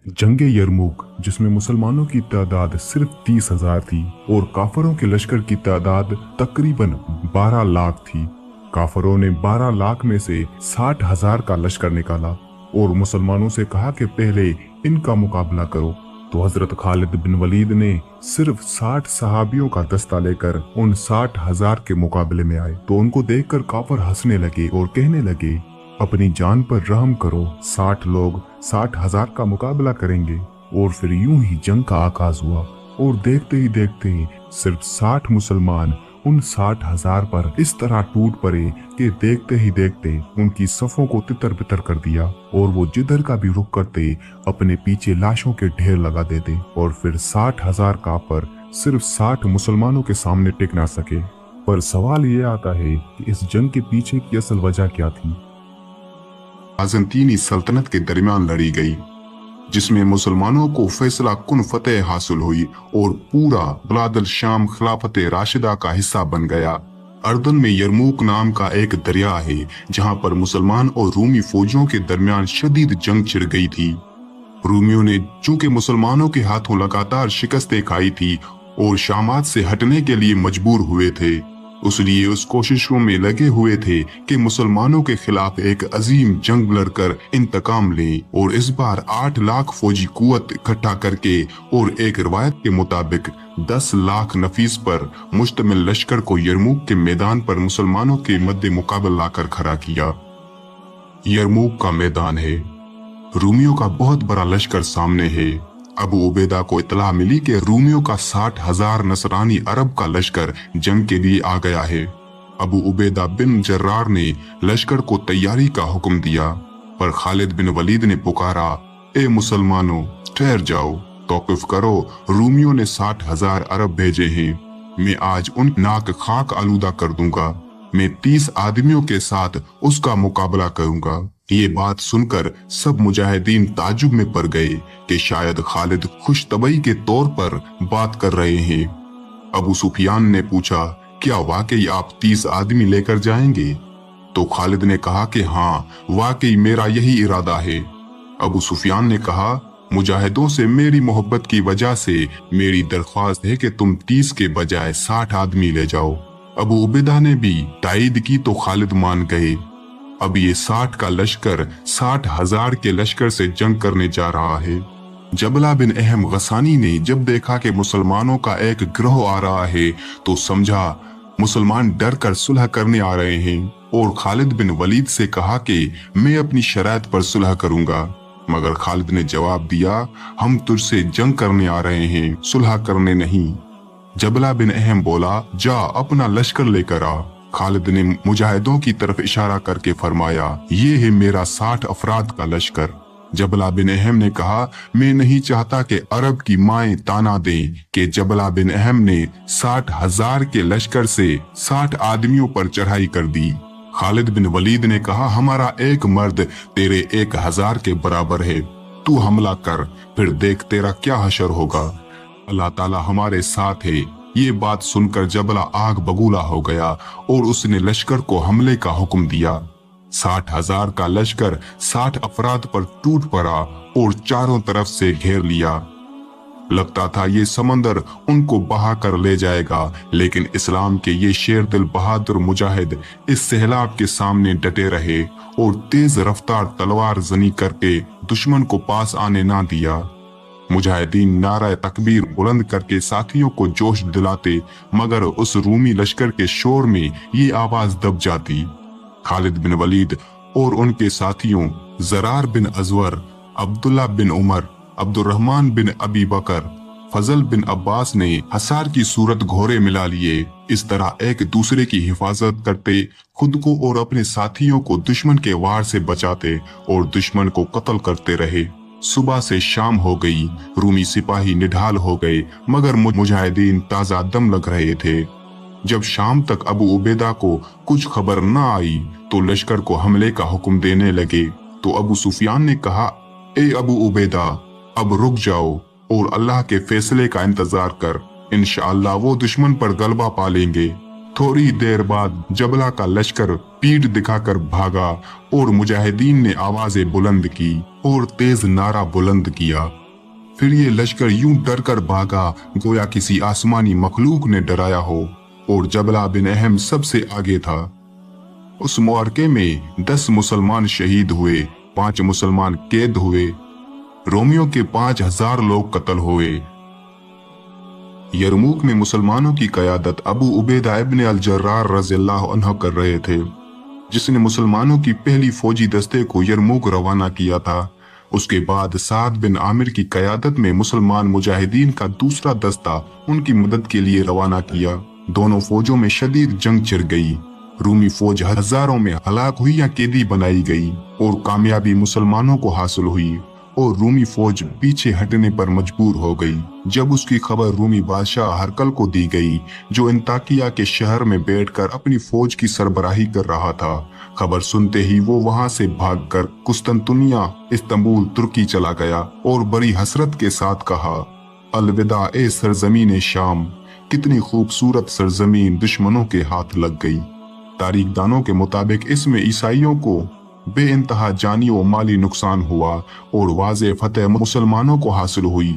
जंगे यरमुक, जिसमें मुसलमानों की तादाद सिर्फ 30,000 थी और काफरों के लश्कर की तादाद तकरीबन 12 लाख थी। काफरों ने 12 लाख में से 60,000 का लश्कर निकाला और मुसलमानों से कहा कि पहले इनका मुकाबला करो। तो हजरत खालिद बिन वलीद ने सिर्फ 60 सहाबियों का दस्ता लेकर उन 60,000 के मुकाबले में आए। तो उनको देखकर काफर हंसने लगे और कहने लगे, अपनी जान पर रहम करो, 60 लोग 60,000 का मुकाबला करेंगे। और फिर यूं ही जंग का आगाज हुआ और देखते ही देखते सिर्फ 60 मुसलमान उन 60,000 पर इस तरह टूट पड़े कि देखते ही देखते उनकी सफों को तितर बितर कर दिया और वो जिधर का भी रुख करते अपने पीछे लाशों के ढेर लगा देते। और फिर 60,000 काफर सिर्फ 60 मुसलमानों के सामने टिक ना सके। पर सवाल ये आता है कि इस जंग के पीछे की असल वजह क्या थी। बाज़ंतीनी सल्तनत के दरमियान लड़ी गई, जिसमें मुसलमानों को फैसला कुन फतेह हासिल हुई और पूरा बिलादुल शाम खिलाफत राशिदा का हिस्सा बन गया। अर्दन में यरमूक नाम का एक दरिया है, जहां पर मुसलमान और रूमी फौजियों के दरमियान शदीद जंग छिड़ गई थी। रूमियों ने चूंकि मुसलमानों के हाथों लगातार शिकस्तें खाई थी और शामात से हटने के लिए मजबूर हुए थे, इसलिए उस कोशिशों में लगे हुए थे कि मुसलमानों के खिलाफ एक अजीम जंग लड़कर इंतकाम लें। और इस बार 8 लाख फौजी कुवत इकट्ठा करके और एक रिवायत के मुताबिक 10 लाख नफीस पर मुश्तमिल लश्कर को यरमूक के मैदान पर मुसलमानों के मद्दे मुकाबला लाकर खड़ा किया। यरमूक का मैदान है, रूमियों का बहुत बड़ा लश्कर सामने है। अबू उबैदा को इतला मिली कि रूमियों का 60,000 नसरानी अरब का लश्कर जंग के लिए आ गया है। अबू उबैदा बिन जर्रार ने लश्कर को तैयारी का हुक्म दिया, पर खालिद बिन वलीद ने पुकारा, ए मुसलमानों, ठहर जाओ, तौक़ुफ़ करो, रूमियों ने 60,000 अरब भेजे हैं। मैं आज उन नाक खाक आलूदा कर दूंगा। मैं 30 आदमियों के साथ उसका मुकाबला करूंगा। ये बात सुनकर सब मुजाहिदीन ताजुब में पड़ गए कि शायद खालिद खुश तबई के तौर पर बात कर रहे हैं। अबू सुफियान ने पूछा, क्या वाकई आप 30 आदमी लेकर जाएंगे? तो खालिद ने कहा कि हाँ, वाकई मेरा यही इरादा है। अबू सुफियान ने कहा, मुजाहिदों से मेरी मोहब्बत की वजह से मेरी दरख्वास्त है कि तुम 30 के बजाय 60 आदमी ले जाओ। अबू उबैदा ने भी तायीद की तो खालिद मान गए। अब ये 60 का लश्कर 60,000 के लश्कर से जंग करने जा रहा है। जबला बिन अहम गसानी ने जब देखा कि मुसलमानों का एक गिरोह आ रहा है तो समझा मुसलमान डर कर सुलह करने आ रहे हैं और खालिद बिन वलीद से कहा कि मैं अपनी शराइत पर सुलह करूंगा। मगर खालिद ने जवाब दिया, हम तुझसे जंग करने आ रहे हैं, सुलह करने नहीं। जबला बिन अहम बोला, जा अपना लश्कर लेकर आ। खालिद ने मुजाहिदों की तरफ इशारा करके फरमाया, ये है मेरा 60 अफराद का लश्कर। जबला बिन अहम ने कहा, मैं नहीं चाहता कि अरब की माएं ताना दें कि जबला बिन अहम ने 60,000 के लश्कर से 60 आदमियों पर चढ़ाई कर दी। खालिद बिन वलीद ने कहा, हमारा एक मर्द तेरे 1,000 के बराबर है, तू हमला कर, फिर देख तेरा क्या हशर होगा। अल्लाह ताला हमारे साथ है। ये बात सुनकर जबला आग बगूला हो गया और उसने लश्कर को हमले का हुक्म दिया। 60,000 का लश्कर 60 अफराद पर टूट पड़ा और चारों तरफ से घेर लिया। लगता था ये समंदर उनको बहा कर ले जाएगा, लेकिन इस्लाम के ये शेर दिल बहादुर मुजाहिद इस सैलाब के सामने डटे रहे और तेज रफ्तार तलवार जनी करके दुश्मन को पास आने ना दिया। मुजाहिदीन नारा तकबीर बुलंद करके साथियों को जोश दिलाते, मगर उस रूमी लश्कर के शोर में ये आवाज दब जाती। खालिद बिन वलीद और उनके साथियों जरार बिन अजवर, अब्दुल्ला बिन उमर, अब्दुर्रहमान बिन अबी बकर, फजल बिन अब्बास ने हसार की सूरत घोड़े मिला लिए। इस तरह एक दूसरे की हिफाजत करते, खुद को और अपने साथियों को दुश्मन के वार से बचाते और दुश्मन को कत्ल करते रहे। सुबह से शाम हो गई, रूमी सिपाही निढाल हो गए, मगर मुजाहिदीन ताजा दम लग रहे थे। जब शाम तक अबू उबैदा को कुछ खबर न आई तो लश्कर को हमले का हुक्म देने लगे। तो अबू सुफियान ने कहा, ए अबू उबैदा, अब रुक जाओ और अल्लाह के फैसले का इंतजार कर, इंशाअल्लाह वो दुश्मन पर गलबा पा लेंगे। थोड़ी देर बाद जबला का लश्कर पीठ दिखाकर भागा और मुजाहिदीन ने आवाजें बुलंद की और तेज नारा बुलंद किया। फिर ये लश्कर यूं डर कर भागा गोया किसी आसमानी मखलूक ने डराया हो, और जबला बिन अहम सबसे आगे था। उस मुआरके में 10 मुसलमान शहीद हुए, 5 मुसलमान कैद हुए, रोमियों के 5000 लोग कत्ल हुए। यरमूक में मुसलमानों की क़यादत अबू उबैदा इब्न अल जर्रार रज़ियल्लाहु अन्हु कर रहे थे, जिसने मुसलमानों की पहली फौजी दस्ते को यरमूक रवाना किया था। उसके बाद साद बिन आमिर की क़यादत में मुसलमान मुजाहिदीन का दूसरा दस्ता उनकी मदद के लिए रवाना किया। दोनों फौजों में शदीद जंग छिड़ गई। रूमी फौज हजारों में हलाक हुई या कैदी बनाई गई और कामयाबी मुसलमानों को हासिल हुई और रूमी फौज पीछे हटने पर मजबूर हो गई। जब उसकी खबर रूमी बादशाह हरकल को दी गई, जो अंताकिया के शहर में बैठकर अपनी फौज की सरबराही कर रहा था, खबर सुनते ही वो वहां से भागकर कुस्तंतुनिया इस्तांबुल तुर्की चला गया और बड़ी हसरत के साथ कहा, अलविदा ए सरजमीन शाम, कितनी खूबसूरत सरजमीन दुश्मनों के हाथ लग गई। तारीखदानों के मुताबिक इसमें ईसाइयों को बेइंतहा जानी और माली नुकसान हुआ और वाज़े फतेह मुसलमानों को हासिल हुई।